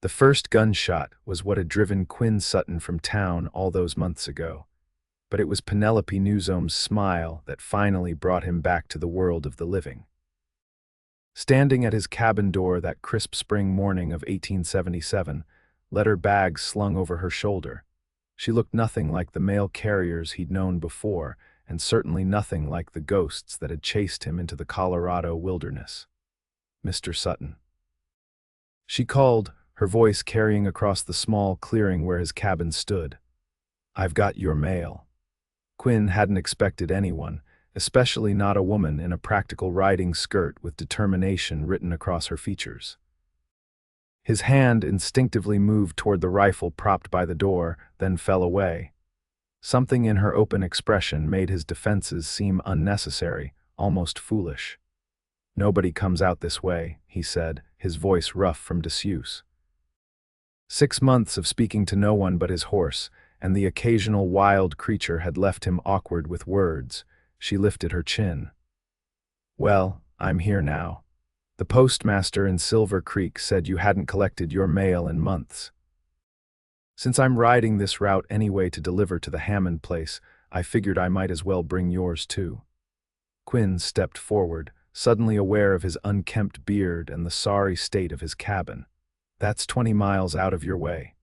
The first gunshot was what had driven Quinn Sutton from town all those months ago, but it was Penelope Newsome's smile that finally brought him back to the world of the living. Standing at his cabin door that crisp spring morning of 1877, letter bags slung over her shoulder, she looked nothing like the mail carriers he'd known before, and certainly nothing like the ghosts that had chased him into the Colorado wilderness. "Mr. Sutton." She called, her voice carrying across the small clearing where his cabin stood. "I've got your mail." Quinn hadn't expected anyone, especially not a woman in a practical riding skirt with determination written across her features. His hand instinctively moved toward the rifle propped by the door, then fell away. Something in her open expression made his defenses seem unnecessary, almost foolish. "Nobody comes out this way," he said, his voice rough from disuse. 6 months of speaking to no one but his horse, and the occasional wild creature had left him awkward with words. She lifted her chin. "Well, I'm here now. The postmaster in Silver Creek said you hadn't collected your mail in months. Since I'm riding this route anyway to deliver to the Hammond place, I figured I might as well bring yours too." Quinn stepped forward, suddenly aware of his unkempt beard and the sorry state of his cabin. "That's 20 miles out of your way."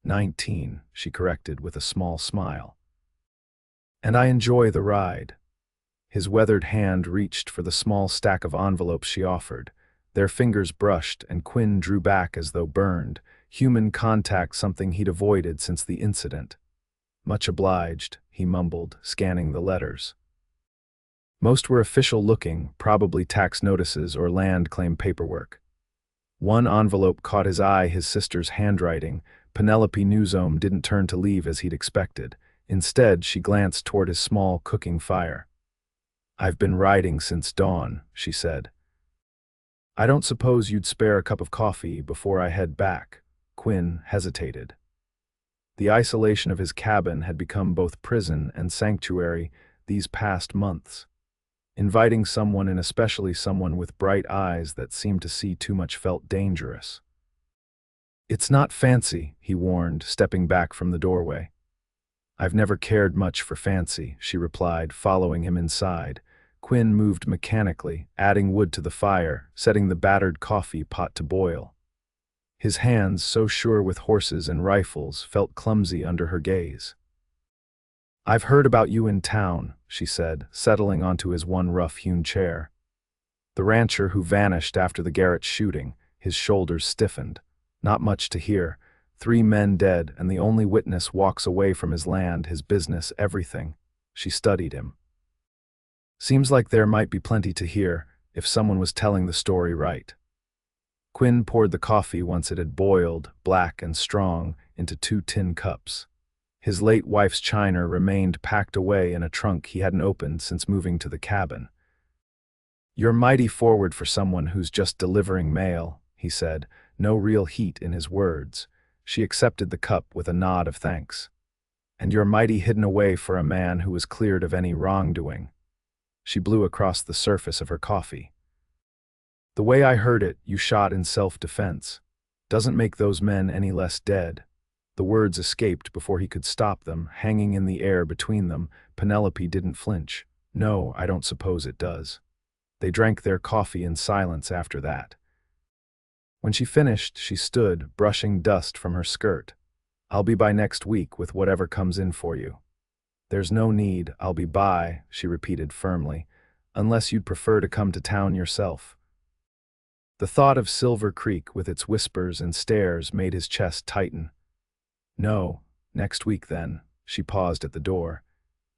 19, she corrected with a small smile. "And I enjoy the ride." His weathered hand reached for the small stack of envelopes she offered. Their fingers brushed, and Quinn drew back as though burned, human contact something he'd avoided since the incident. "Much obliged," he mumbled, scanning the letters. Most were official-looking, probably tax notices or land claim paperwork. One envelope caught his eye, his sister's handwriting. Penelope Newsome didn't turn to leave as he'd expected. Instead, she glanced toward his small cooking fire. "I've been riding since dawn," she said. "I don't suppose you'd spare a cup of coffee before I head back?" Quinn hesitated. The isolation of his cabin had become both prison and sanctuary these past months. Inviting someone, and especially someone with bright eyes that seemed to see too much, felt dangerous. "It's not fancy," he warned, stepping back from the doorway. "I've never cared much for fancy," she replied, following him inside. Quinn moved mechanically, adding wood to the fire, setting the battered coffee pot to boil. His hands, so sure with horses and rifles, felt clumsy under her gaze. "I've heard about you in town," she said, settling onto his one rough-hewn chair. "The rancher who vanished after the Garrett shooting," his shoulders stiffened. "Not much to hear. 3 men dead, and the only witness walks away from his land, his business, everything." She studied him. "Seems like there might be plenty to hear, if someone was telling the story right." Quinn poured the coffee once it had boiled, black and strong, into 2 tin cups. His late wife's china remained packed away in a trunk he hadn't opened since moving to the cabin. "You're mighty forward for someone who's just delivering mail," he said, no real heat in his words. She accepted the cup with a nod of thanks. "And you're mighty hidden away for a man who was cleared of any wrongdoing." She blew across the surface of her coffee. "The way I heard it, you shot in self-defense. Doesn't make those men any less dead." The words escaped before he could stop them, hanging in the air between them. Penelope didn't flinch. "No, I don't suppose it does." They drank their coffee in silence after that. When she finished, she stood, brushing dust from her skirt. "I'll be by next week with whatever comes in for you." "There's no need, I'll be by," she repeated firmly, "unless you'd prefer to come to town yourself." The thought of Silver Creek with its whispers and stares made his chest tighten. "No, next week then." She paused at the door.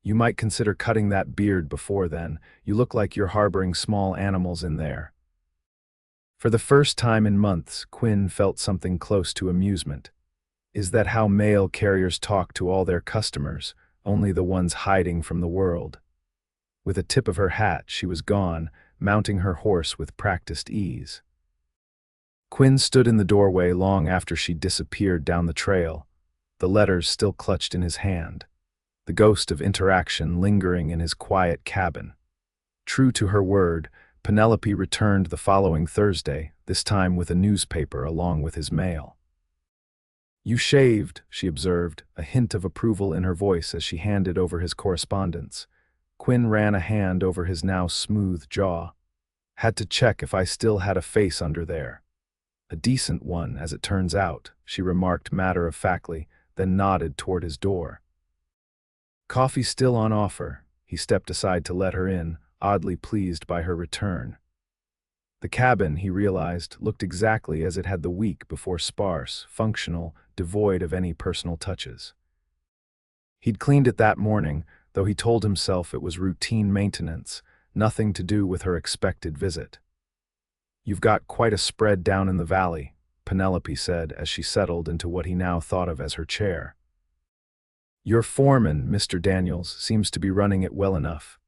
"You might consider cutting that beard before then. You look like you're harboring small animals in there." For the first time in months, Quinn felt something close to amusement. Is that how mail carriers talk to all their customers, only the ones hiding from the world? With a tip of her hat, she was gone, mounting her horse with practiced ease. Quinn stood in the doorway long after she disappeared down the trail, the letters still clutched in his hand, the ghost of interaction lingering in his quiet cabin. True to her word, Penelope returned the following Thursday, this time with a newspaper along with his mail. "You shaved," she observed, a hint of approval in her voice as she handed over his correspondence. Quinn ran a hand over his now smooth jaw. "Had to check if I still had a face under there." "A decent one, as it turns out," she remarked matter-of-factly, then nodded toward his door. "Coffee still on offer." He stepped aside to let her in, oddly pleased by her return. The cabin, he realized, looked exactly as it had the week before, sparse, functional, devoid of any personal touches. He'd cleaned it that morning, though he told himself it was routine maintenance, nothing to do with her expected visit. "You've got quite a spread down in the valley," Penelope said as she settled into what he now thought of as her chair. "Your foreman, Mr. Daniels, seems to be running it well enough."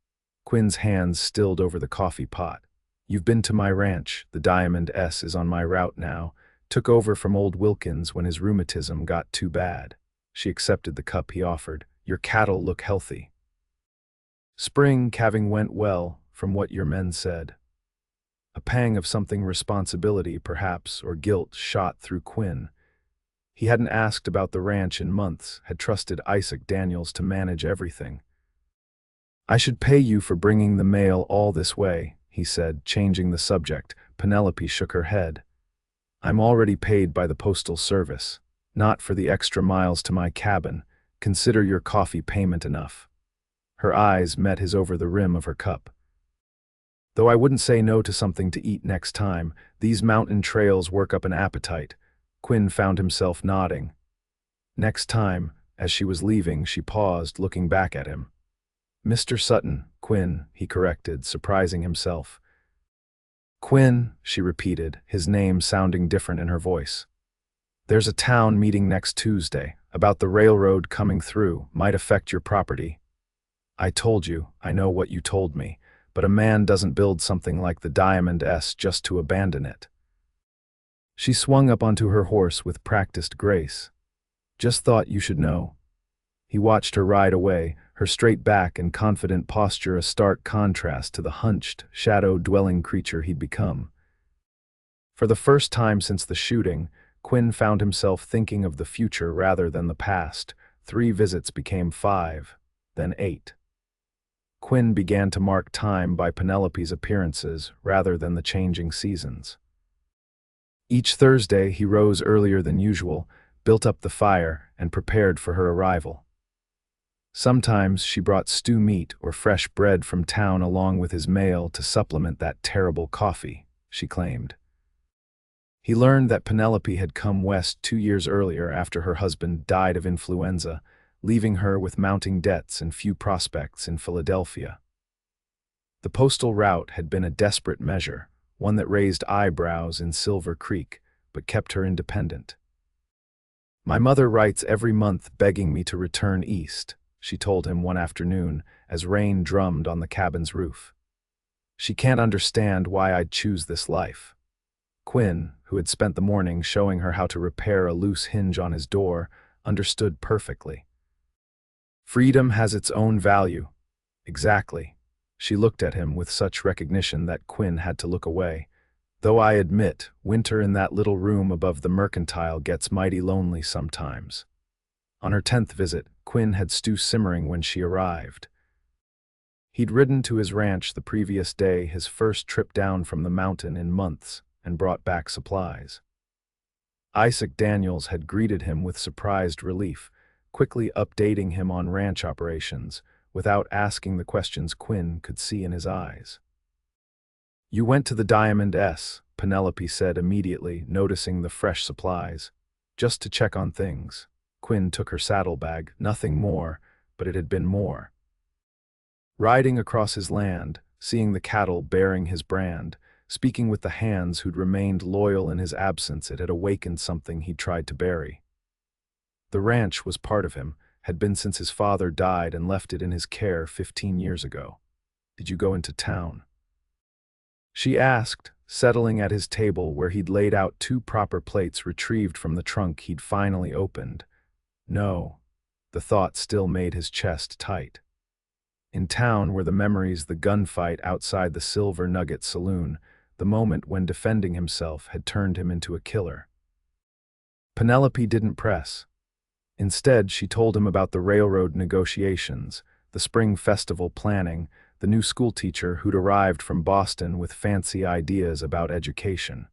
Quinn's hands stilled over the coffee pot. "You've been to my ranch. The Diamond S is on my route now. Took over from old Wilkins when his rheumatism got too bad." She accepted the cup he offered. "Your cattle look healthy." "Spring calving went well, from what your men said." A pang of something responsibility, perhaps, or guilt shot through Quinn. He hadn't asked about the ranch in months, had trusted Isaac Daniels to manage everything. "I should pay you for bringing the mail all this way," he said, changing the subject. Penelope shook her head. "I'm already paid by the Postal Service. Not for the extra miles to my cabin. Consider your coffee payment enough." Her eyes met his over the rim of her cup. "Though I wouldn't say no to something to eat next time. These mountain trails work up an appetite." Quinn found himself nodding. "Next time." As she was leaving, she paused, looking back at him. "Mr. Sutton, Quinn," he corrected, surprising himself. "Quinn," she repeated, his name sounding different in her voice. "There's a town meeting next Tuesday, about the railroad coming through, might affect your property." "I told you, I know what you told me, but a man doesn't build something like the Diamond S just to abandon it." She swung up onto her horse with practiced grace. "Just thought you should know." He watched her ride away, her straight back and confident posture a stark contrast to the hunched, shadow-dwelling creature he'd become. For the first time since the shooting, Quinn found himself thinking of the future rather than the past. 3 visits became 5, then 8. Quinn began to mark time by Penelope's appearances rather than the changing seasons. Each Thursday he rose earlier than usual, built up the fire, and prepared for her arrival. Sometimes she brought stew meat or fresh bread from town along with his mail to supplement that terrible coffee, she claimed. He learned that Penelope had come west 2 years earlier after her husband died of influenza, leaving her with mounting debts and few prospects in Philadelphia. The postal route had been a desperate measure, one that raised eyebrows in Silver Creek, but kept her independent. "My mother writes every month begging me to return east," she told him one afternoon as rain drummed on the cabin's roof. "She can't understand why I'd choose this life." Quinn, who had spent the morning showing her how to repair a loose hinge on his door, understood perfectly. "Freedom has its own value." "Exactly." She looked at him with such recognition that Quinn had to look away. "Though I admit, winter in that little room above the Mercantile gets mighty lonely sometimes." On her 10th visit, Quinn had stew simmering when she arrived. He'd ridden to his ranch the previous day, his first trip down from the mountain in months, and brought back supplies. Isaac Daniels had greeted him with surprised relief, quickly updating him on ranch operations, without asking the questions Quinn could see in his eyes. "You went to the Diamond S," Penelope said immediately, noticing the fresh supplies. "Just to check on things." Quinn took her saddlebag, nothing more, but it had been more. Riding across his land, seeing the cattle bearing his brand, speaking with the hands who'd remained loyal in his absence, it had awakened something he'd tried to bury. The ranch was part of him, had been since his father died and left it in his care 15 years ago. "Did you go into town?" she asked, settling at his table where he'd laid out 2 proper plates retrieved from the trunk he'd finally opened. No. The thought still made his chest tight. In town were the memories, the gunfight outside the Silver Nugget Saloon, the moment when defending himself had turned him into a killer. Penelope didn't press. Instead, she told him about the railroad negotiations, the spring festival planning, the new schoolteacher who'd arrived from Boston with fancy ideas about education.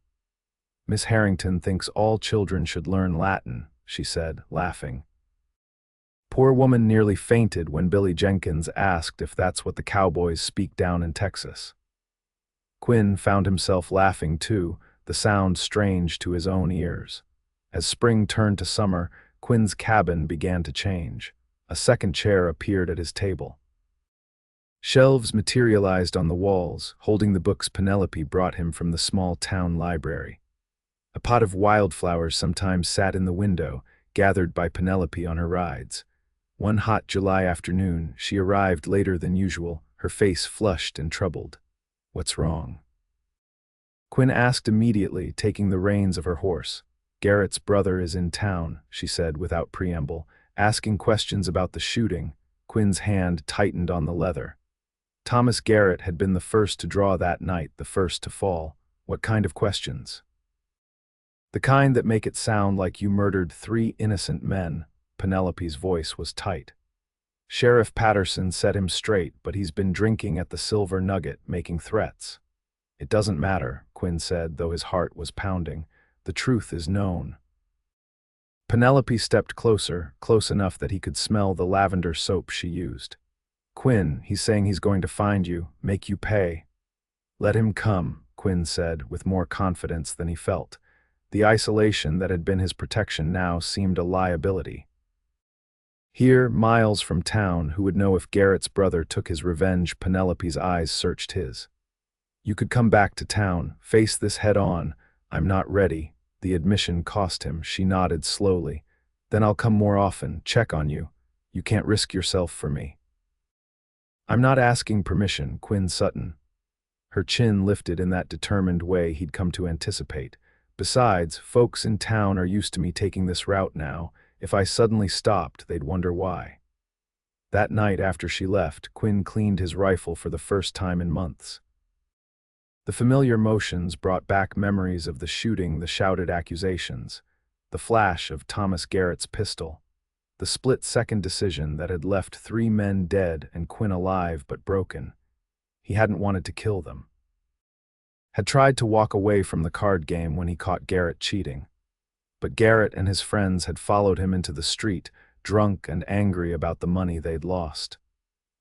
"Miss Harrington thinks all children should learn Latin," she said, laughing. Poor woman nearly fainted when Billy Jenkins asked if that's what the cowboys speak down in Texas. Quinn found himself laughing too, the sound strange to his own ears. As spring turned to summer, Quinn's cabin began to change. A second chair appeared at his table. Shelves materialized on the walls, holding the books Penelope brought him from the small town library. A pot of wildflowers sometimes sat in the window, gathered by Penelope on her rides. One hot July afternoon, she arrived later than usual, her face flushed and troubled. "What's wrong?" Quinn asked immediately, taking the reins of her horse. "Garrett's brother is in town," she said without preamble, asking questions about the shooting. Quinn's hand tightened on the leather. Thomas Garrett had been the first to draw that night, the first to fall. What kind of questions? "The kind that make it sound like you murdered 3 innocent men." Penelope's voice was tight. "Sheriff Patterson set him straight, but he's been drinking at the Silver Nugget, making threats." "It doesn't matter," Quinn said, though his heart was pounding. "The truth is known." Penelope stepped closer, close enough that he could smell the lavender soap she used. "Quinn, he's saying he's going to find you, make you pay." "Let him come," Quinn said, with more confidence than he felt. The isolation that had been his protection now seemed a liability. Here, miles from town, who would know if Garrett's brother took his revenge? Penelope's eyes searched his. "You could come back to town, face this head on." "I'm not ready." The admission cost him. She nodded slowly. "Then I'll come more often, check on you. You can't risk yourself for me." "I'm not asking permission, Quinn Sutton." Her chin lifted in that determined way he'd come to anticipate. "Besides, folks in town are used to me taking this route now. If I suddenly stopped, they'd wonder why." That night after she left, Quinn cleaned his rifle for the first time in months. The familiar motions brought back memories of the shooting, the shouted accusations, the flash of Thomas Garrett's pistol, the split-second decision that had left 3 men dead and Quinn alive but broken. He hadn't wanted to kill them. Had tried to walk away from the card game when he caught Garrett cheating. But Garrett and his friends had followed him into the street, drunk and angry about the money they'd lost.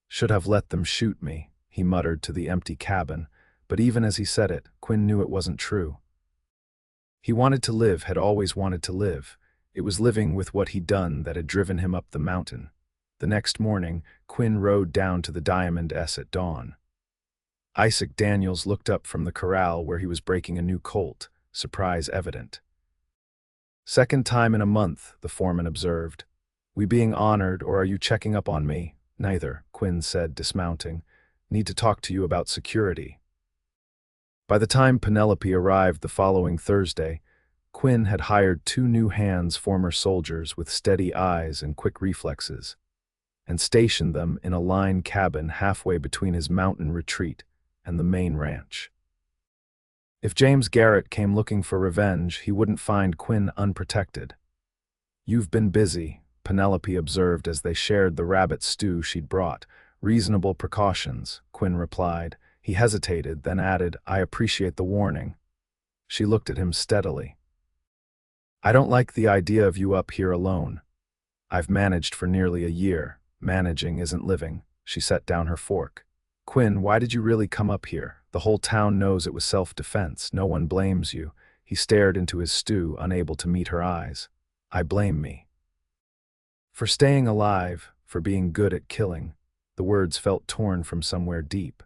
"Should have let them shoot me," he muttered to the empty cabin, but even as he said it, Quinn knew it wasn't true. He wanted to live, had always wanted to live. It was living with what he'd done that had driven him up the mountain. The next morning, Quinn rode down to the Diamond S at dawn. Isaac Daniels looked up from the corral where he was breaking a new colt, surprise evident. "Second time in a month," the foreman observed. "We being honored, or are you checking up on me?" "Neither," Quinn said, dismounting. "Need to talk to you about security." By the time Penelope arrived the following Thursday, Quinn had hired 2 new hands, former soldiers with steady eyes and quick reflexes, and stationed them in a line cabin halfway between his mountain retreat and the main ranch. If James Garrett came looking for revenge, he wouldn't find Quinn unprotected. "You've been busy," Penelope observed as they shared the rabbit stew she'd brought. "Reasonable precautions," Quinn replied. He hesitated, then added, "I appreciate the warning." She looked at him steadily. "I don't like the idea of you up here alone. I've managed for nearly a year. Managing isn't living." She set down her fork. "Quinn, why did you really come up here? The whole town knows it was self-defense. No one blames you." He stared into his stew, unable to meet her eyes. "I blame me. For staying alive, for being good at killing." The words felt torn from somewhere deep.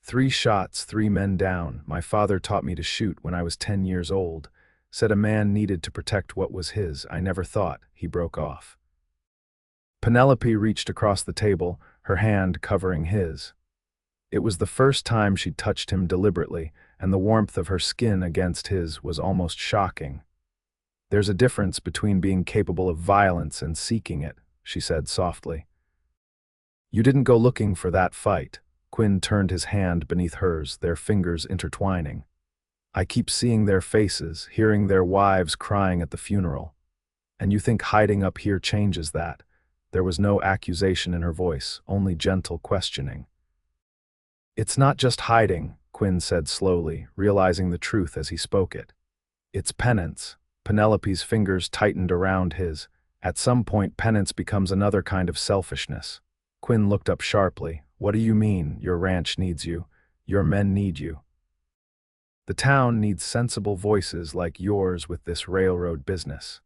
3 shots, 3 men down. My father taught me to shoot when I was 10 years old. Said a man needed to protect what was his. I never thought." He broke off. Penelope reached across the table, her hand covering his. It was the first time she'd touched him deliberately, and the warmth of her skin against his was almost shocking. "There's a difference between being capable of violence and seeking it," she said softly. "You didn't go looking for that fight." Quinn turned his hand beneath hers, their fingers intertwining. I keep seeing their faces, hearing their wives crying at the funeral. And you think hiding up here changes that? There was no accusation in her voice, only gentle questioning. It's not just hiding, Quinn said slowly, realizing the truth as he spoke it. It's penance. Penelope's fingers tightened around his. At some point, penance becomes another kind of selfishness. Quinn looked up sharply. What do you mean, your ranch needs you? Your men need you. The town needs sensible voices like yours with this railroad business.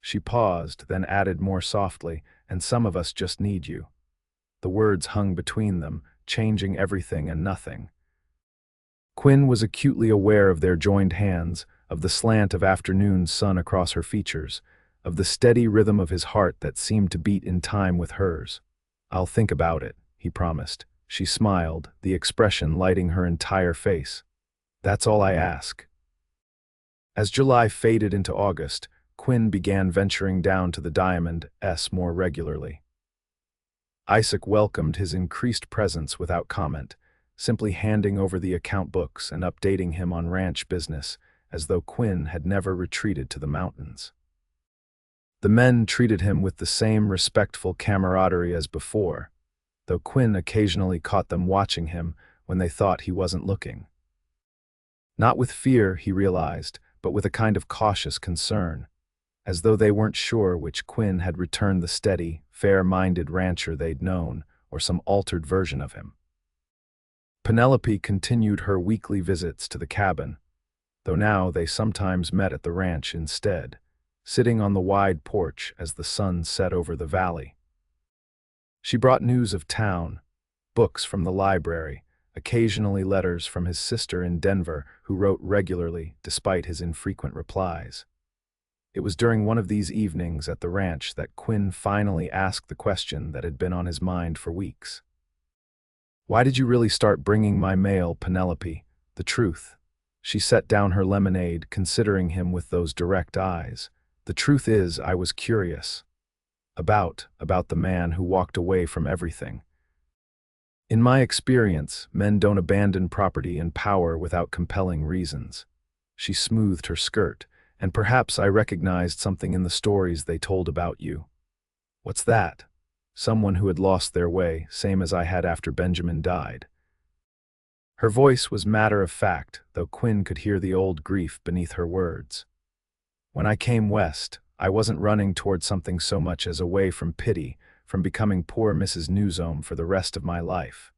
She paused, then added more softly, and some of us just need you. The words hung between them, changing everything and nothing. Quinn was acutely aware of their joined hands, of the slant of afternoon sun across her features, of the steady rhythm of his heart that seemed to beat in time with hers. I'll think about it, he promised. She smiled, the expression lighting her entire face. That's all I ask. As July faded into August, Quinn began venturing down to the Diamond S more regularly. Isaac welcomed his increased presence without comment, simply handing over the account books and updating him on ranch business, as though Quinn had never retreated to the mountains. The men treated him with the same respectful camaraderie as before, though Quinn occasionally caught them watching him when they thought he wasn't looking. Not with fear, he realized, but with a kind of cautious concern, as though they weren't sure which Quinn had returned the steady, fair-minded rancher they'd known, or some altered version of him. Penelope continued her weekly visits to the cabin, though now they sometimes met at the ranch instead, sitting on the wide porch as the sun set over the valley. She brought news of town, books from the library, occasionally letters from his sister in Denver, who wrote regularly despite his infrequent replies. It was during one of these evenings at the ranch that Quinn finally asked the question that had been on his mind for weeks. Why did you really start bringing my mail, Penelope? The truth. She set down her lemonade, considering him with those direct eyes. The truth is, I was curious. About the man who walked away from everything. In my experience, men don't abandon property and power without compelling reasons. She smoothed her skirt, and perhaps I recognized something in the stories they told about you. What's that? Someone who had lost their way, same as I had after Benjamin died. Her voice was matter-of-fact, though Quinn could hear the old grief beneath her words. When I came west, I wasn't running toward something so much as away from pity, from becoming poor Mrs. Newsome for the rest of my life.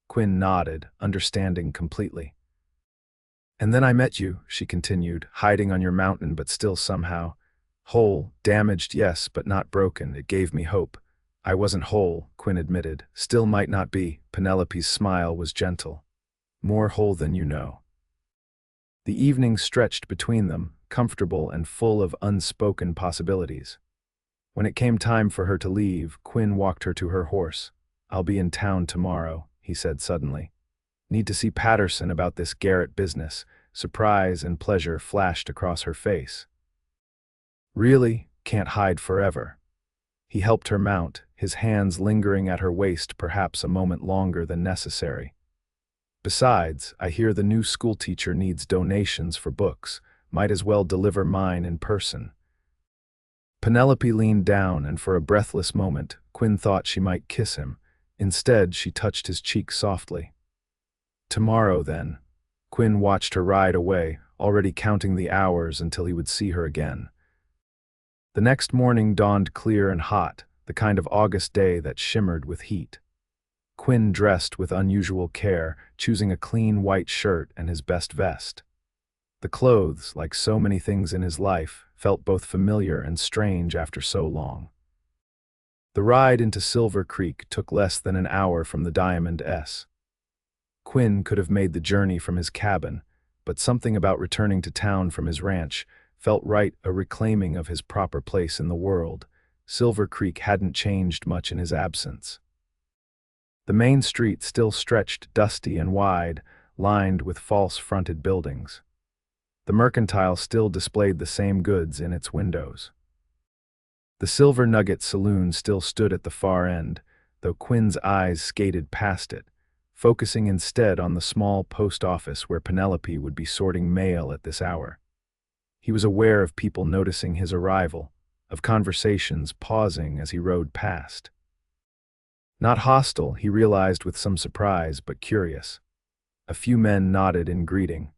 Quinn nodded, understanding completely. And then I met you, she continued, hiding on your mountain but still somehow. Whole, damaged, yes, but not broken. It gave me hope. I wasn't whole, Quinn admitted. Still might not be. Penelope's smile was gentle. More whole than you know. The evening stretched between them, comfortable and full of unspoken possibilities. When it came time for her to leave, Quinn walked her to her horse. I'll be in town tomorrow, he said suddenly. Need to see Patterson about this Garrett business. Surprise and pleasure flashed across her face. Really? Can't hide forever. He helped her mount, his hands lingering at her waist perhaps a moment longer than necessary. Besides, I hear the new schoolteacher needs donations for books. Might as well deliver mine in person. Penelope leaned down, and for a breathless moment, Quinn thought she might kiss him. Instead, she touched his cheek softly. Tomorrow, then. Quinn watched her ride away, already counting the hours until he would see her again. The next morning dawned clear and hot, the kind of August day that shimmered with heat. Quinn dressed with unusual care, choosing a clean white shirt and his best vest. The clothes, like so many things in his life, felt both familiar and strange after so long. The ride into Silver Creek took less than an hour from the Diamond S. Quinn could have made the journey from his cabin, but something about returning to town from his ranch felt right, a reclaiming of his proper place in the world. Silver Creek hadn't changed much in his absence. The main street still stretched dusty and wide, lined with false-fronted buildings. The mercantile still displayed the same goods in its windows. The Silver Nugget saloon still stood at the far end, though Quinn's eyes skated past it, focusing instead on the small post office where Penelope would be sorting mail at this hour. He was aware of people noticing his arrival, of conversations pausing as he rode past. Not hostile, he realized with some surprise, but curious. A few men nodded in greeting.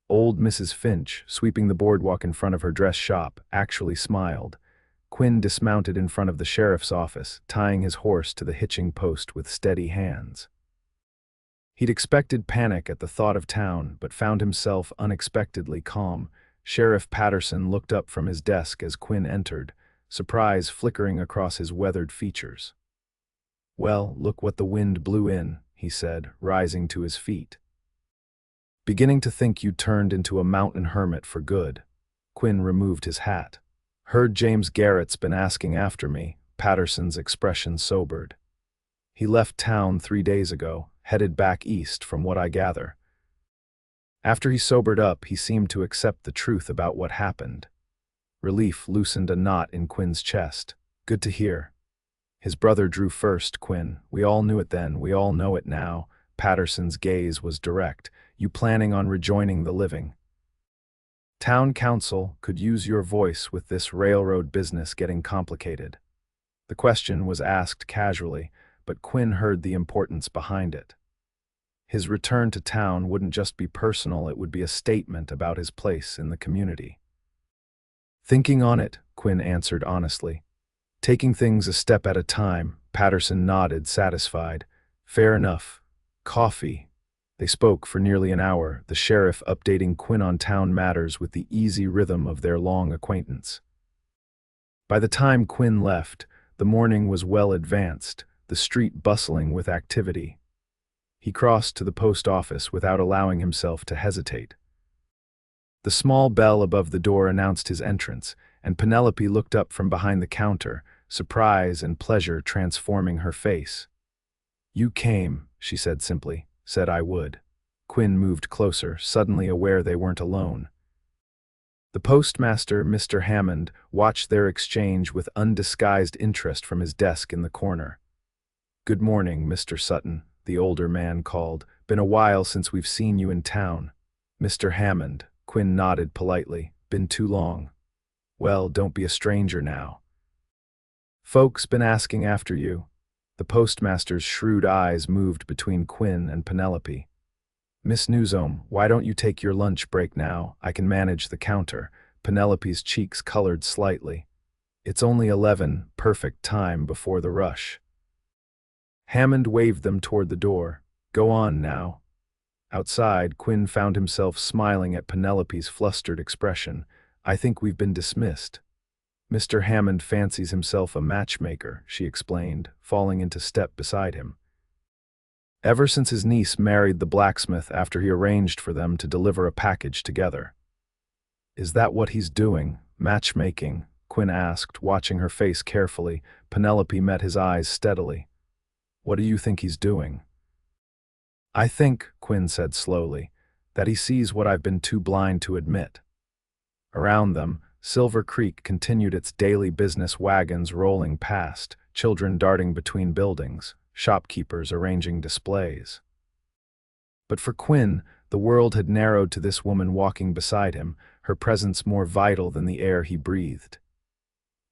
Old Mrs. Finch, sweeping the boardwalk in front of her dress shop, actually smiled. Quinn dismounted in front of the sheriff's office, tying his horse to the hitching post with steady hands. He'd expected panic at the thought of town, but found himself unexpectedly calm. Sheriff Patterson looked up from his desk as Quinn entered, surprise flickering across his weathered features. "Well, look what the wind blew in," he said, rising to his feet. "Beginning to think you turned into a mountain hermit for good." Quinn removed his hat. "Heard James Garrett's been asking after me." Patterson's expression sobered. "He left town 3 days ago, headed back east from what I gather." After he sobered up, he seemed to accept the truth about what happened. Relief loosened a knot in Quinn's chest. "Good to hear." "His brother drew first, Quinn. We all knew it then, we all know it now." Patterson's gaze was direct. "You planning on rejoining the living?" "Town council could use your voice with this railroad business getting complicated." The question was asked casually, but Quinn heard the importance behind it. His return to town wouldn't just be personal, it would be a statement about his place in the community. "Thinking on it," Quinn answered honestly. "Taking things a step at a time." Patterson nodded, satisfied. "Fair enough. Coffee." They spoke for nearly an hour, the sheriff updating Quinn on town matters with the easy rhythm of their long acquaintance. By the time Quinn left, the morning was well advanced, the street bustling with activity. He crossed to the post office without allowing himself to hesitate. The small bell above the door announced his entrance, and Penelope looked up from behind the counter, surprise and pleasure transforming her face. "You came," she said simply. "Said I would." Quinn moved closer, suddenly aware they weren't alone. The postmaster, Mr. Hammond, watched their exchange with undisguised interest from his desk in the corner. "Good morning, Mr. Sutton," the older man called. "Been a while since we've seen you in town." "Mr. Hammond," Quinn nodded politely. "Been too long." "Well, don't be a stranger now." "Folks been asking after you." The postmaster's shrewd eyes moved between Quinn and Penelope. "Miss Newsome, why don't you take your lunch break now? I can manage the counter." Penelope's cheeks colored slightly. "It's only 11, perfect time before the rush." Hammond waved them toward the door. "Go on now." Outside, Quinn found himself smiling at Penelope's flustered expression. "I think we've been dismissed." "Mr. Hammond fancies himself a matchmaker," she explained, falling into step beside him. "Ever since his niece married the blacksmith after he arranged for them to deliver a package together." "Is that what he's doing, matchmaking?" Quinn asked, watching her face carefully. Penelope met his eyes steadily. "What do you think he's doing?" "I think," Quinn said slowly, "that he sees what I've been too blind to admit." Around them, Silver Creek continued its daily business, wagons rolling past, children darting between buildings, shopkeepers arranging displays. But for Quinn, the world had narrowed to this woman walking beside him, her presence more vital than the air he breathed.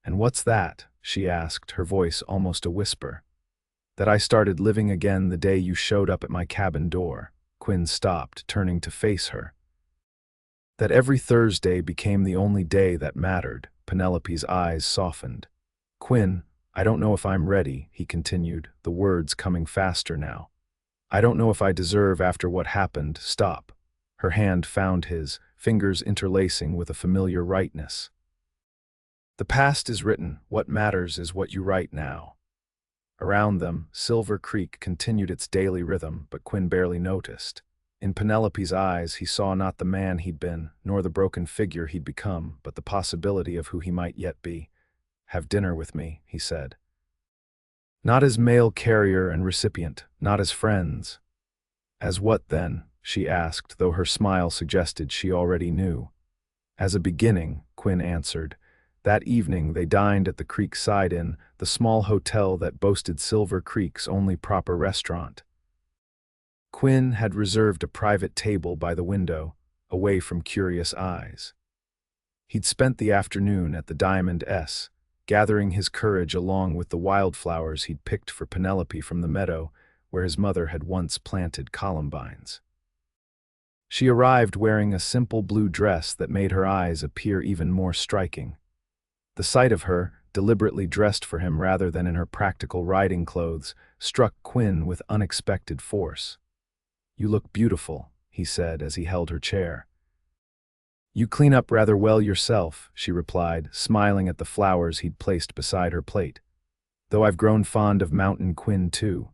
"And what's that?" she asked, her voice almost a whisper. "That I started living again the day you showed up at my cabin door." Quinn stopped, turning to face her. "That every Thursday became the only day that mattered." Penelope's eyes softened. "Quinn, I don't know if I'm ready," he continued, the words coming faster now. "I don't know if I deserve after what happened." "Stop." Her hand found his, fingers interlacing with a familiar rightness. "The past is written. What matters is what you write now." Around them, Silver Creek continued its daily rhythm, but Quinn barely noticed. In Penelope's eyes, he saw not the man he'd been, nor the broken figure he'd become, but the possibility of who he might yet be. "Have dinner with me," he said. "Not as mail carrier and recipient, not as friends." "As what then?" she asked, though her smile suggested she already knew. "As a beginning," Quinn answered. That evening they dined at the Creekside Inn, the small hotel that boasted Silver Creek's only proper restaurant. Quinn had reserved a private table by the window, away from curious eyes. He'd spent the afternoon at the Diamond S, gathering his courage along with the wildflowers he'd picked for Penelope from the meadow where his mother had once planted columbines. She arrived wearing a simple blue dress that made her eyes appear even more striking. The sight of her, deliberately dressed for him rather than in her practical riding clothes, struck Quinn with unexpected force. "You look beautiful," he said as he held her chair. "You clean up rather well yourself," she replied, smiling at the flowers he'd placed beside her plate. "Though I've grown fond of Mountain Quinn too."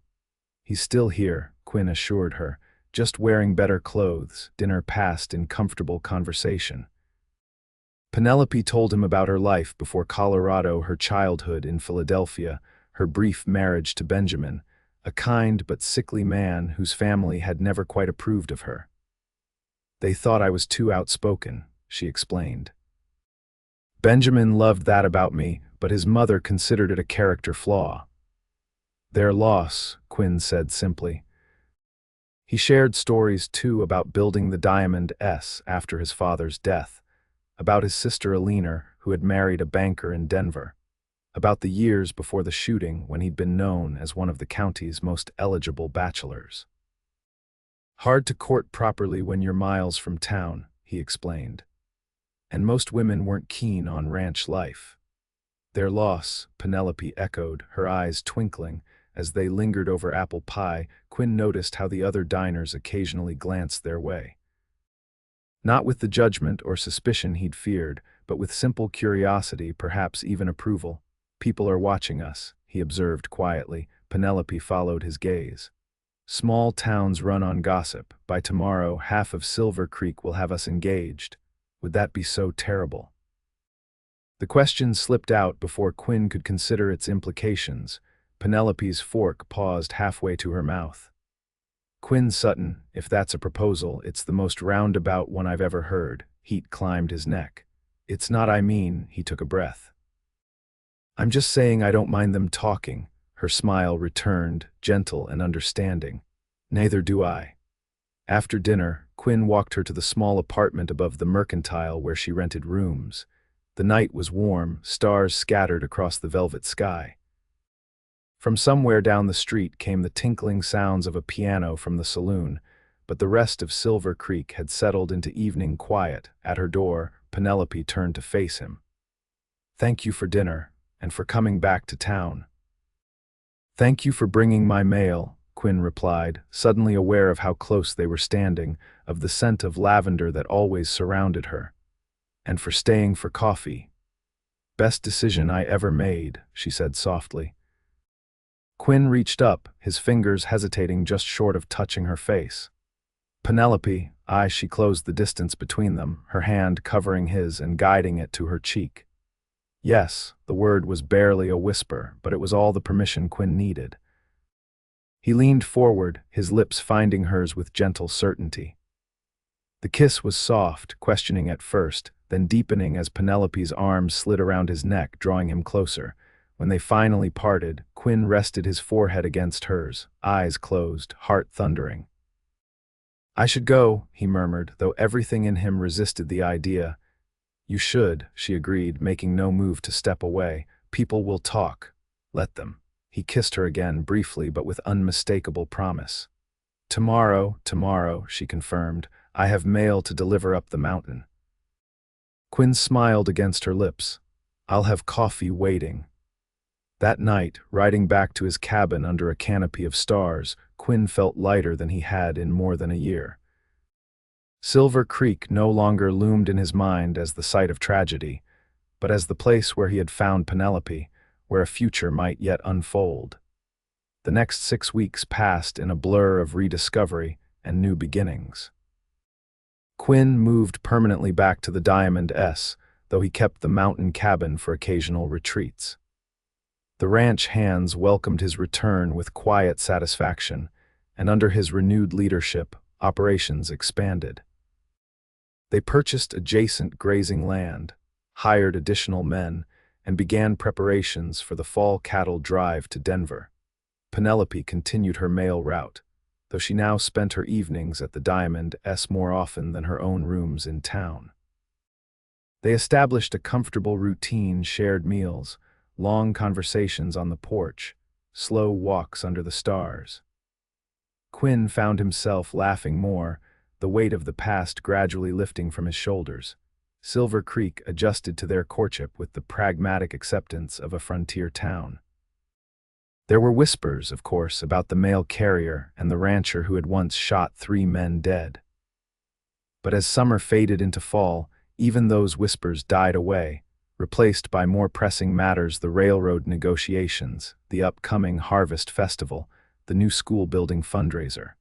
"He's still here," Quinn assured her, "just wearing better clothes." Dinner passed in comfortable conversation. Penelope told him about her life before Colorado, her childhood in Philadelphia, her brief marriage to Benjamin, a kind but sickly man whose family had never quite approved of her. "They thought I was too outspoken," she explained. "Benjamin loved that about me, but his mother considered it a character flaw." "Their loss," Quinn said simply. He shared stories, too, about building the Diamond S after his father's death, about his sister Alina, who had married a banker in Denver, about the years before the shooting when he'd been known as one of the county's most eligible bachelors. "Hard to court properly when you're miles from town," he explained. "And most women weren't keen on ranch life." "Their loss," Penelope echoed, her eyes twinkling. As they lingered over apple pie, Quinn noticed how the other diners occasionally glanced their way. Not with the judgment or suspicion he'd feared, but with simple curiosity, perhaps even approval. "People are watching us," he observed quietly. Penelope followed his gaze. "Small towns run on gossip. By tomorrow, half of Silver Creek will have us engaged. Would that be so terrible?" The question slipped out before Quinn could consider its implications. Penelope's fork paused halfway to her mouth. "Quinn Sutton, if that's a proposal, it's the most roundabout one I've ever heard." Heat climbed his neck. "It's not I mean," he took a breath. "I'm just saying I don't mind them talking." Her smile returned, gentle and understanding. "Neither do I." After dinner, Quinn walked her to the small apartment above the Mercantile where she rented rooms. The night was warm, stars scattered across the velvet sky. From somewhere down the street came the tinkling sounds of a piano from the saloon, but the rest of Silver Creek had settled into evening quiet. At her door, Penelope turned to face him. "Thank you for dinner, and for coming back to town." "Thank you for bringing my mail," Quinn replied, suddenly aware of how close they were standing, of the scent of lavender that always surrounded her. "And for staying for coffee." "Best decision I ever made," she said softly. Quinn reached up, his fingers hesitating just short of touching her face. "Penelope," she closed the distance between them, her hand covering his and guiding it to her cheek. Yes, the word was barely a whisper, but it was all the permission Quinn needed. He leaned forward, his lips finding hers with gentle certainty. The kiss was soft, questioning at first, then deepening as Penelope's arms slid around his neck, drawing him closer. When they finally parted, Quinn rested his forehead against hers, eyes closed, heart thundering. "I should go," he murmured, though everything in him resisted the idea. "You should," she agreed, making no move to step away. "People will talk. Let them." He kissed her again, briefly but with unmistakable promise. Tomorrow," she confirmed. "I have mail to deliver up the mountain." Quinn smiled against her lips. "I'll have coffee waiting." That night, riding back to his cabin under a canopy of stars, Quinn felt lighter than he had in more than a year. Silver Creek no longer loomed in his mind as the site of tragedy, but as the place where he had found Penelope, where a future might yet unfold. The next 6 weeks passed in a blur of rediscovery and new beginnings. Quinn moved permanently back to the Diamond S, though he kept the mountain cabin for occasional retreats. The ranch hands welcomed his return with quiet satisfaction, and under his renewed leadership, operations expanded. They purchased adjacent grazing land, hired additional men, and began preparations for the fall cattle drive to Denver. Penelope continued her mail route. though she now spent her evenings at the Diamond S more often than her own rooms in town. They established a comfortable routine: shared meals, long conversations on the porch, slow walks under the stars. Quinn found himself laughing more, the weight of the past gradually lifting from his shoulders. Silver Creek adjusted to their courtship with the pragmatic acceptance of a frontier town. There were whispers, of course, about the mail carrier and the rancher who had once shot 3 men dead. But as summer faded into fall, even those whispers died away, replaced by more pressing matters: the railroad negotiations, the upcoming Harvest Festival, the new school building fundraiser.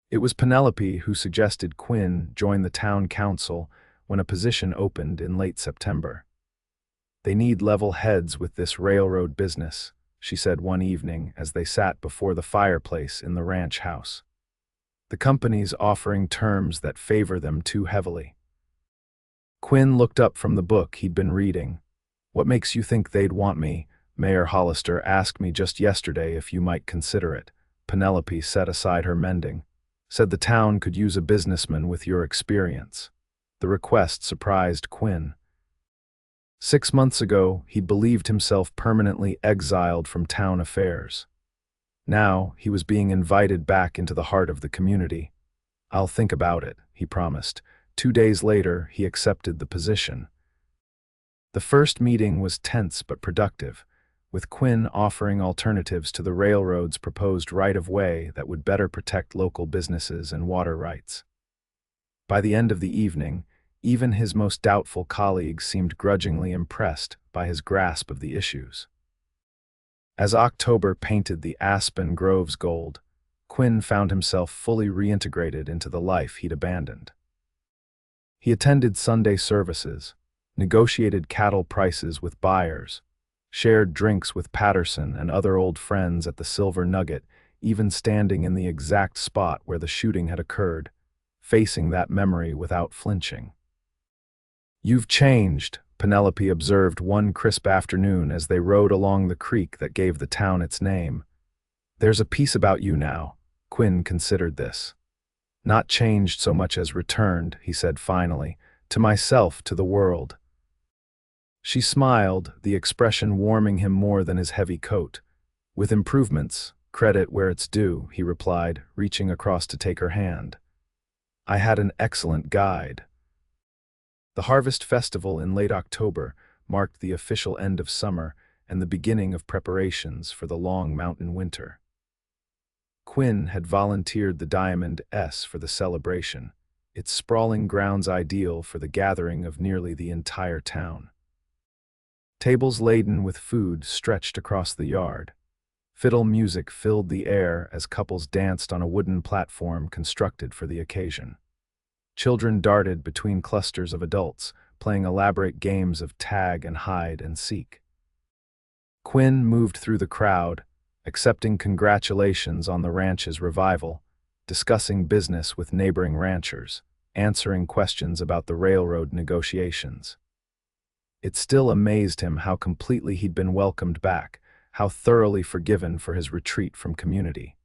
It was Penelope who suggested Quinn join the town council when a position opened in late September. "They need level heads with this railroad business," she said one evening as they sat before the fireplace in the ranch house. "The company's offering terms that favor them too heavily." Quinn looked up from the book he'd been reading. "What makes you think they'd want me? Mayor Hollister asked me just yesterday if you might consider it." Penelope set aside her mending. "Said the town could use a businessman with your experience." The request surprised Quinn. 6 months ago, he'd believed himself permanently exiled from town affairs. Now, he was being invited back into the heart of the community. "I'll think about it," he promised. 2 days later, he accepted the position. The first meeting was tense but productive, with Quinn offering alternatives to the railroad's proposed right-of-way that would better protect local businesses and water rights. By the end of the evening, even his most doubtful colleagues seemed grudgingly impressed by his grasp of the issues. As October painted the aspen groves gold, Quinn found himself fully reintegrated into the life he'd abandoned. He attended Sunday services, negotiated cattle prices with buyers, shared drinks with Patterson and other old friends at the Silver Nugget, even standing in the exact spot where the shooting had occurred, facing that memory without flinching. "You've changed," Penelope observed one crisp afternoon as they rode along the creek that gave the town its name. "There's a piece about you now." Quinn considered this. "Not changed so much as returned," he said finally, "to myself, to the world." She smiled, the expression warming him more than his heavy coat. "With improvements, credit where it's due," he replied, reaching across to take her hand. "I had an excellent guide." The Harvest Festival in late October marked the official end of summer and the beginning of preparations for the long mountain winter. Quinn had volunteered the Diamond S for the celebration, its sprawling grounds ideal for the gathering of nearly the entire town. Tables laden with food stretched across the yard. Fiddle music filled the air as couples danced on a wooden platform constructed for the occasion. Children darted between clusters of adults, playing elaborate games of tag and hide and seek. Quinn moved through the crowd, accepting congratulations on the ranch's revival, discussing business with neighboring ranchers, answering questions about the railroad negotiations. It still amazed him how completely he'd been welcomed back, how thoroughly forgiven for his retreat from community.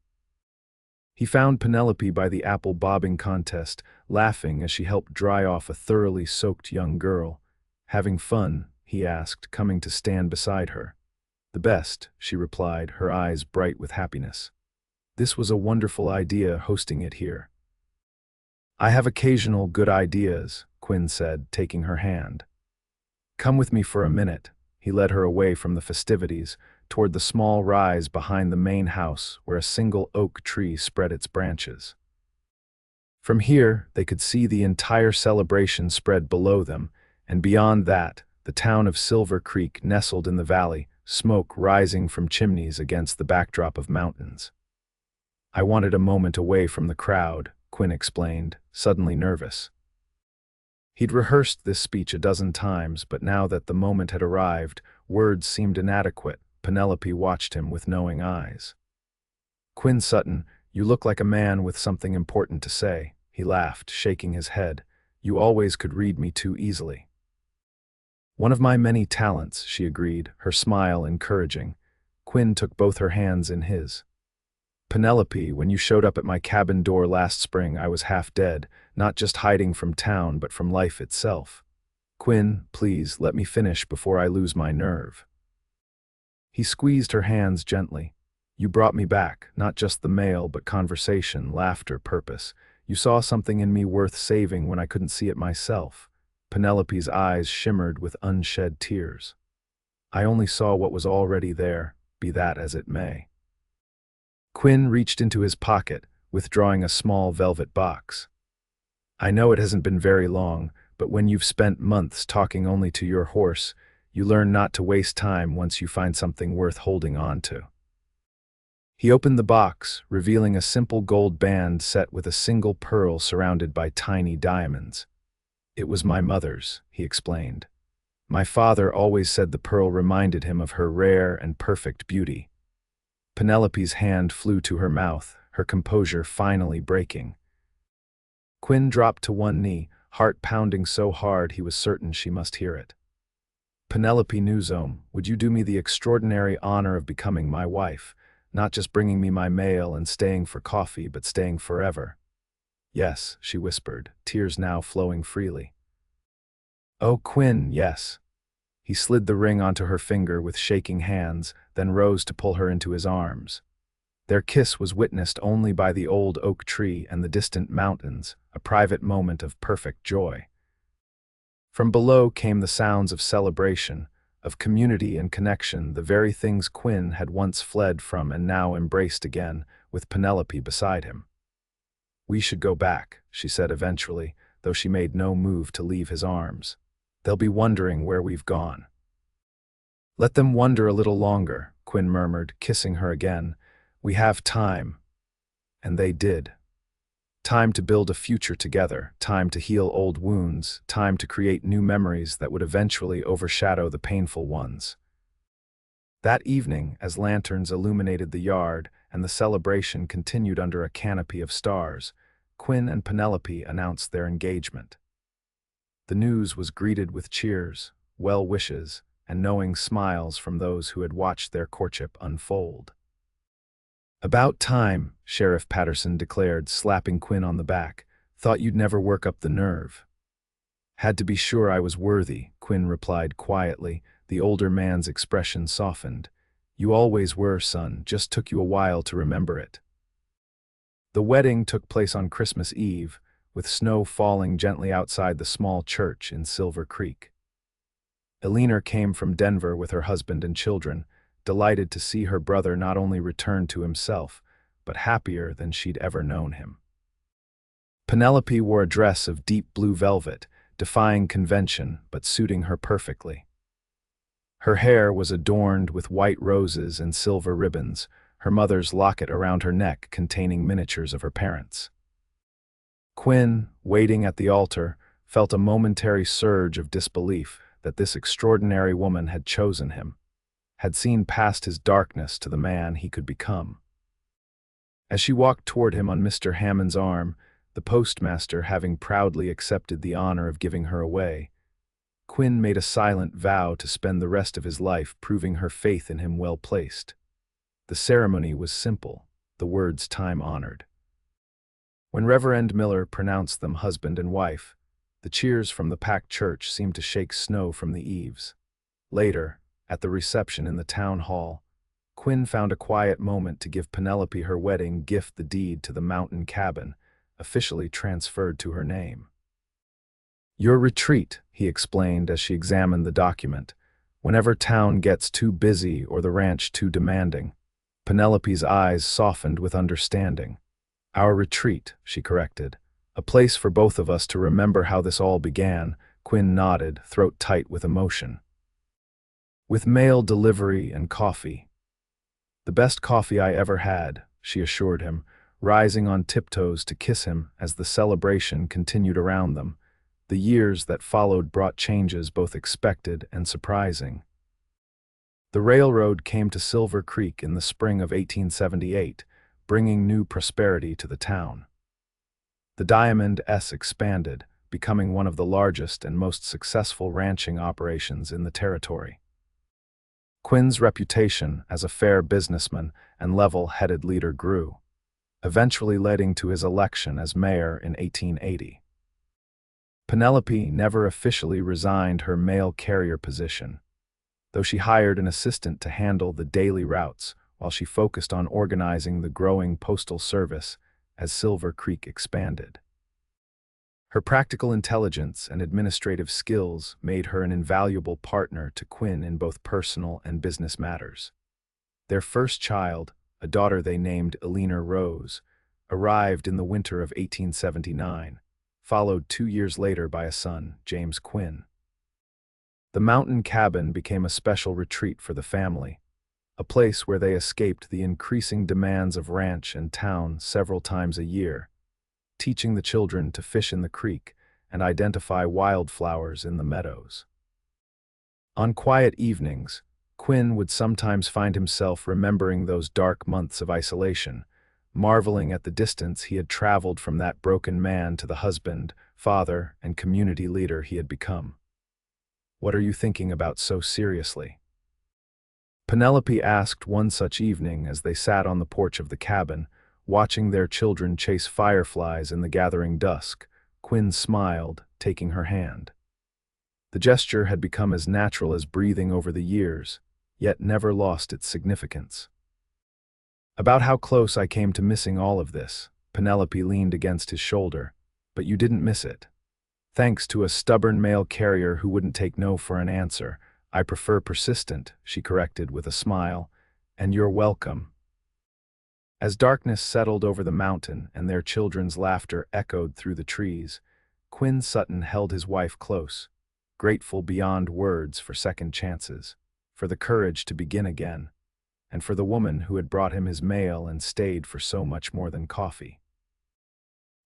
He found Penelope by the apple bobbing contest, laughing as she helped dry off a thoroughly soaked young girl. "Having fun?" he asked, coming to stand beside her. "The best," she replied, her eyes bright with happiness. "This was a wonderful idea, hosting it here." "I have occasional good ideas," Quinn said, taking her hand. "Come with me for a minute." He led her away from the festivities, toward the small rise behind the main house where a single oak tree spread its branches. From here, they could see the entire celebration spread below them, and beyond that, the town of Silver Creek nestled in the valley, smoke rising from chimneys against the backdrop of mountains. "I wanted a moment away from the crowd," Quinn explained, suddenly nervous. He'd rehearsed this speech a dozen times, but now that the moment had arrived, words seemed inadequate. Penelope watched him with knowing eyes. "Quinn Sutton, you look like a man with something important to say," he laughed, shaking his head. "You always could read me too easily." "One of my many talents," she agreed, her smile encouraging. Quinn took both her hands in his. Penelope, when you showed up at my cabin door last spring, I was half dead, not just hiding from town, but from life itself. Quinn, please, let me finish before I lose my nerve. He squeezed her hands gently. You brought me back, not just the mail, but conversation, laughter, purpose. You saw something in me worth saving when I couldn't see it myself. Penelope's eyes shimmered with unshed tears. I only saw what was already there, be that as it may. Quinn reached into his pocket, withdrawing a small velvet box. I know it hasn't been very long, but when you've spent months talking only to your horse, you learn not to waste time once you find something worth holding on to. He opened the box, revealing a simple gold band set with a single pearl surrounded by tiny diamonds. It was my mother's, he explained. My father always said the pearl reminded him of her rare and perfect beauty. Penelope's hand flew to her mouth, her composure finally breaking. Quinn dropped to one knee, heart pounding so hard he was certain she must hear it. Penelope Newsome, would you do me the extraordinary honor of becoming my wife, not just bringing me my mail and staying for coffee, but staying forever? Yes, she whispered, tears now flowing freely. Oh, Quinn, yes. He slid the ring onto her finger with shaking hands, then rose to pull her into his arms. Their kiss was witnessed only by the old oak tree and the distant mountains, a private moment of perfect joy. From below came the sounds of celebration, of community and connection, the very things Quinn had once fled from and now embraced again, with Penelope beside him. We should go back, she said eventually, though she made no move to leave his arms. They'll be wondering where we've gone. Let them wonder a little longer, Quinn murmured, kissing her again. We have time. And they did. Time to build a future together, time to heal old wounds, time to create new memories that would eventually overshadow the painful ones. That evening, as lanterns illuminated the yard and the celebration continued under a canopy of stars, Quinn and Penelope announced their engagement. The news was greeted with cheers, well wishes, and knowing smiles from those who had watched their courtship unfold. About time, Sheriff Patterson declared, slapping Quinn on the back. Thought you'd never work up the nerve. Had to be sure I was worthy, Quinn replied quietly, the older man's expression softened. You always were, son, just took you a while to remember it. The wedding took place on Christmas Eve, with snow falling gently outside the small church in Silver Creek. Eleanor came from Denver with her husband and children, delighted to see her brother not only return to himself, but happier than she'd ever known him. Penelope wore a dress of deep blue velvet, defying convention but suiting her perfectly. Her hair was adorned with white roses and silver ribbons, her mother's locket around her neck containing miniatures of her parents. Quinn, waiting at the altar, felt a momentary surge of disbelief that this extraordinary woman had chosen him, had seen past his darkness to the man he could become. As she walked toward him on Mr. Hammond's arm, the postmaster having proudly accepted the honor of giving her away, Quinn made a silent vow to spend the rest of his life proving her faith in him well placed. The ceremony was simple, the words time-honored. When Reverend Miller pronounced them husband and wife, the cheers from the packed church seemed to shake snow from the eaves. Later, at the reception in the town hall, Quinn found a quiet moment to give Penelope her wedding gift, the deed to the mountain cabin, officially transferred to her name. Your retreat, he explained as she examined the document, whenever town gets too busy or the ranch too demanding. Penelope's eyes softened with understanding. Our retreat, she corrected. A place for both of us to remember how this all began. Quinn nodded, throat tight with emotion. With mail delivery and coffee. The best coffee I ever had, she assured him, rising on tiptoes to kiss him as the celebration continued around them. The years that followed brought changes both expected and surprising. The railroad came to Silver Creek in the spring of 1878, bringing new prosperity to the town. The Diamond S expanded, becoming one of the largest and most successful ranching operations in the territory. Quinn's reputation as a fair businessman and level-headed leader grew. eventually leading to his election as mayor in 1880. Penelope never officially resigned her mail carrier position, though she hired an assistant to handle the daily routes while she focused on organizing the growing postal service as Silver Creek expanded. Her practical intelligence and administrative skills made her an invaluable partner to Quinn in both personal and business matters. Their first child, a daughter they named Eleanor Rose, arrived in the winter of 1879, followed 2 years later by a son, James Quinn. The mountain cabin became a special retreat for the family, a place where they escaped the increasing demands of ranch and town several times a year, teaching the children to fish in the creek and identify wildflowers in the meadows. On quiet evenings, Quinn would sometimes find himself remembering those dark months of isolation, marveling at the distance he had traveled from that broken man to the husband, father, and community leader he had become. "What are you thinking about so seriously?" Penelope asked one such evening as they sat on the porch of the cabin, watching their children chase fireflies in the gathering dusk. Quinn smiled, taking her hand. The gesture had become as natural as breathing over the years, yet never lost its significance. "About how close I came to missing all of this," Penelope leaned against his shoulder, "but you didn't miss it. Thanks to a stubborn mail carrier who wouldn't take no for an answer. I prefer persistent," she corrected with a smile, "and you're welcome." As darkness settled over the mountain and their children's laughter echoed through the trees, Quinn Sutton held his wife close, grateful beyond words for second chances, for the courage to begin again, and for the woman who had brought him his mail and stayed for so much more than coffee.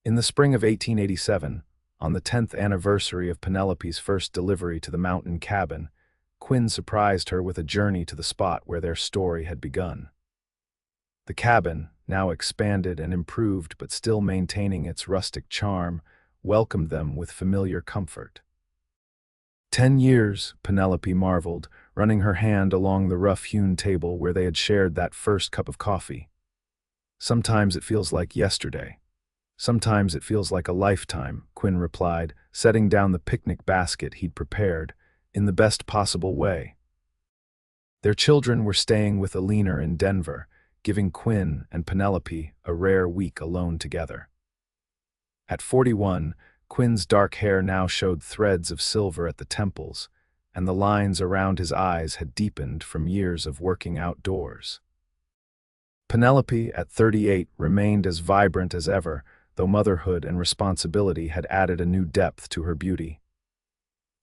In the spring of 1887, on the 10th anniversary of Penelope's first delivery to the mountain cabin, Quinn surprised her with a journey to the spot where their story had begun. The cabin, now expanded and improved but still maintaining its rustic charm, welcomed them with familiar comfort. 10 years, Penelope marveled, running her hand along the rough-hewn table where they had shared that first cup of coffee. "Sometimes it feels like yesterday. Sometimes it feels like a lifetime," Quinn replied, setting down the picnic basket he'd prepared, in the best possible way. Their children were staying with Eleanor in Denver, giving Quinn and Penelope a rare week alone together. At 41, Quinn's dark hair now showed threads of silver at the temples, and the lines around his eyes had deepened from years of working outdoors. Penelope, at 38, remained as vibrant as ever, though motherhood and responsibility had added a new depth to her beauty.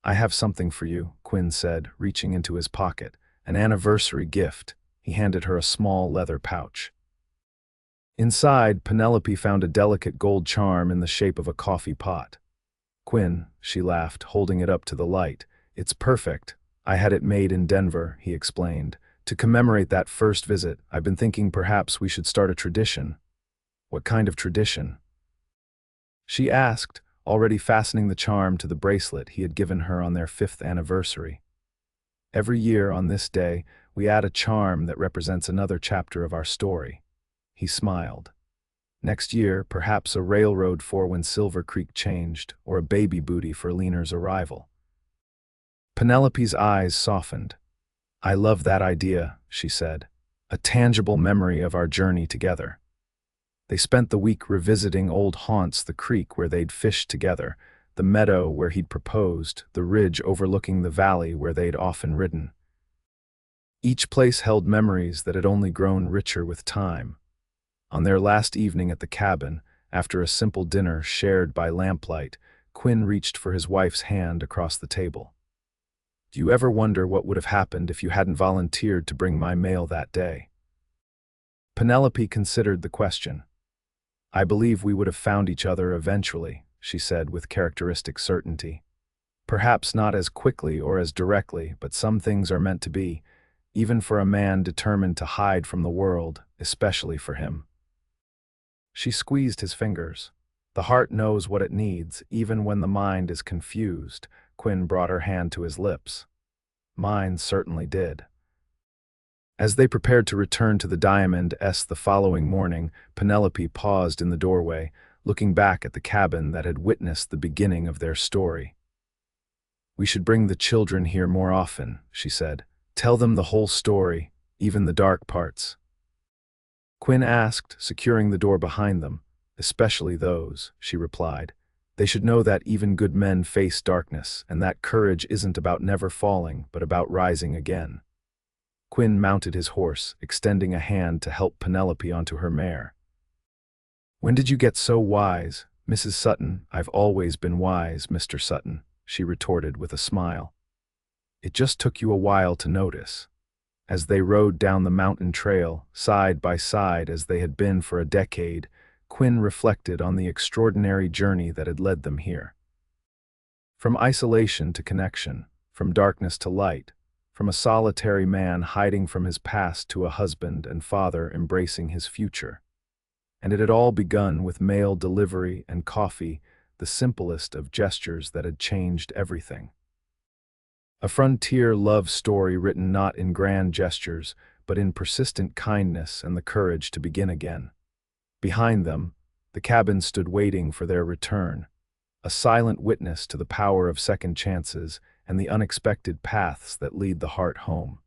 "I have something for you," Quinn said, reaching into his pocket, "an anniversary gift." He handed her a small leather pouch. Inside, Penelope found a delicate gold charm in the shape of a coffee pot. "Quinn," she laughed, holding it up to the light, "it's perfect. I had it made in Denver," he explained. "To commemorate that first visit, I've been thinking perhaps we should start a tradition." "What kind of tradition?" she asked, already fastening the charm to the bracelet he had given her on their 5th anniversary. "Every year on this day, we add a charm that represents another chapter of our story." He smiled. "Next year, perhaps a railroad for when Silver Creek changed, or a baby booty for Leaner's arrival." Penelope's eyes softened. "I love that idea," she said. "A tangible memory of our journey together." They spent the week revisiting old haunts, the creek where they'd fished together, the meadow where he'd proposed, the ridge overlooking the valley where they'd often ridden. Each place held memories that had only grown richer with time. On their last evening at the cabin, after a simple dinner shared by lamplight, Quinn reached for his wife's hand across the table. "Do you ever wonder what would have happened if you hadn't volunteered to bring my mail that day?" Penelope considered the question. "I believe we would have found each other eventually," she said with characteristic certainty. "Perhaps not as quickly or as directly, but some things are meant to be, even for a man determined to hide from the world, especially for him." She squeezed his fingers. "The heart knows what it needs, even when the mind is confused." Quinn brought her hand to his lips. "Mine certainly did." As they prepared to return to the Diamond S the following morning, Penelope paused in the doorway, looking back at the cabin that had witnessed the beginning of their story. "We should bring the children here more often," she said. "Tell them the whole story, even the dark parts." Quinn asked, securing the door behind them. "Especially those," she replied. "They should know that even good men face darkness, and that courage isn't about never falling, but about rising again." Quinn mounted his horse, extending a hand to help Penelope onto her mare. "When did you get so wise, Mrs. Sutton?" "I've always been wise, Mr. Sutton," she retorted with a smile. "It just took you a while to notice." As they rode down the mountain trail, side by side as they had been for a decade, Quinn reflected on the extraordinary journey that had led them here. From isolation to connection, from darkness to light, from a solitary man hiding from his past to a husband and father embracing his future. And it had all begun with mail delivery and coffee, the simplest of gestures that had changed everything. A frontier love story written not in grand gestures, but in persistent kindness and the courage to begin again. Behind them, the cabin stood waiting for their return, a silent witness to the power of second chances and the unexpected paths that lead the heart home.